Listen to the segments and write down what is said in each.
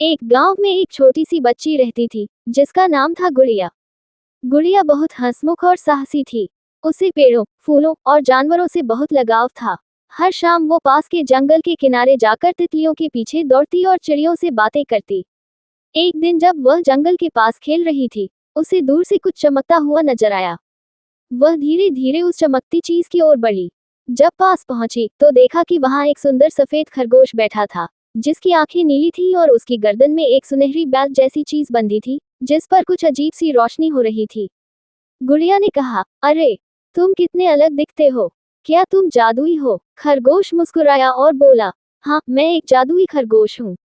एक गांव में एक छोटी सी बच्ची रहती थी जिसका नाम था गुड़िया। गुड़िया बहुत हंसमुख और साहसी थी। उसे पेड़ों, फूलों और जानवरों से बहुत लगाव था। हर शाम वो पास के जंगल के किनारे जाकर तितलियों के पीछे दौड़ती और चिड़ियों से बातें करती। एक दिन जब वह जंगल के पास खेल रही थी, उसे दूर से कुछ चमकता हुआ नजर आया। वह धीरे धीरे उस चमकती चीज की ओर बढ़ी। जब पास पहुंची तो देखा कि वहां एक सुंदर सफेद खरगोश बैठा था, जिसकी आंखें नीली थीं और उसकी गर्दन में एक सुनहरी बैल जैसी चीज बंधी थी, जिस पर कुछ अजीब सी रोशनी हो रही थी। गुड़िया ने कहा, अरे, तुम कितने अलग दिखते हो। क्या तुम जादुई हो? खरगोश मुस्कुराया और बोला, हाँ, मैं एक जादुई खरगोश हूँ।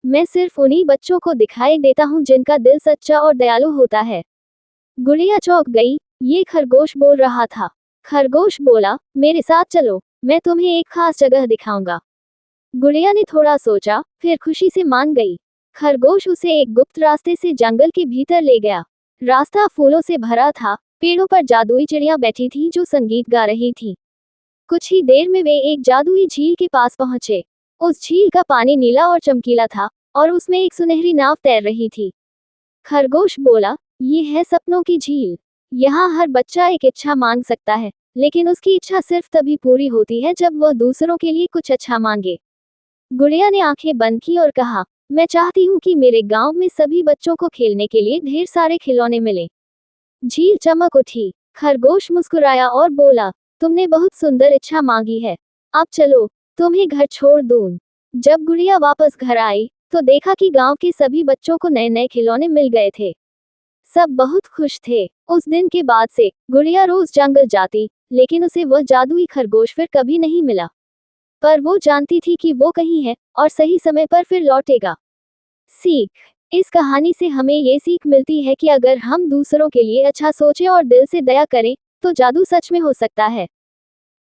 मैं सिर्फ उन्हीं बच्चों को दिखाई देता हूँ जिनका दिल सच्चा और दयालु होता है। गुड़िया चौंक गई। ये खरगोश बोल रहा था। खरगोश बोला, मेरे साथ चलो, मैं तुम्हें एक खास जगह दिखाऊंगा। गुड़िया ने थोड़ा सोचा, फिर खुशी से मान गई। खरगोश उसे एक गुप्त रास्ते से जंगल के भीतर ले गया। रास्ता फूलों से भरा था। पेड़ों पर जादुई चिड़िया बैठी थी जो संगीत गा रही थी। कुछ ही देर में वे एक जादुई झील के पास पहुंचे। उस झील का पानी नीला और चमकीला था और उसमें एक सुनहरी नाव तैर रही थी। खरगोश बोला, ये है सपनों की झील। यहाँ हर बच्चा एक इच्छा मांग सकता है, लेकिन उसकी इच्छा सिर्फ तभी पूरी होती है जब वह दूसरों के लिए कुछ अच्छा मांगे। गुड़िया ने आंखें बंद की और कहा, मैं चाहती हूँ कि मेरे गांव में सभी बच्चों को खेलने के लिए ढेर सारे खिलौने मिले। झील चमक उठी। खरगोश मुस्कुराया और बोला, तुमने बहुत सुंदर इच्छा मांगी है। अब चलो, तुम्हें घर छोड़ दूं। जब गुड़िया वापस घर आई तो देखा कि गांव के सभी बच्चों को नए नए खिलौने मिल गए थे। सब बहुत खुश थे। उस दिन के बाद से गुड़िया रोज जंगल जाती, लेकिन उसे वह जादुई खरगोश फिर कभी नहीं मिला। पर वो जानती थी कि वो कहीं है और सही समय पर फिर लौटेगा। सीख। इस कहानी से हमें ये सीख मिलती है कि अगर हम दूसरों के लिए अच्छा सोचें और दिल से दया करें, तो जादू सच में हो सकता है।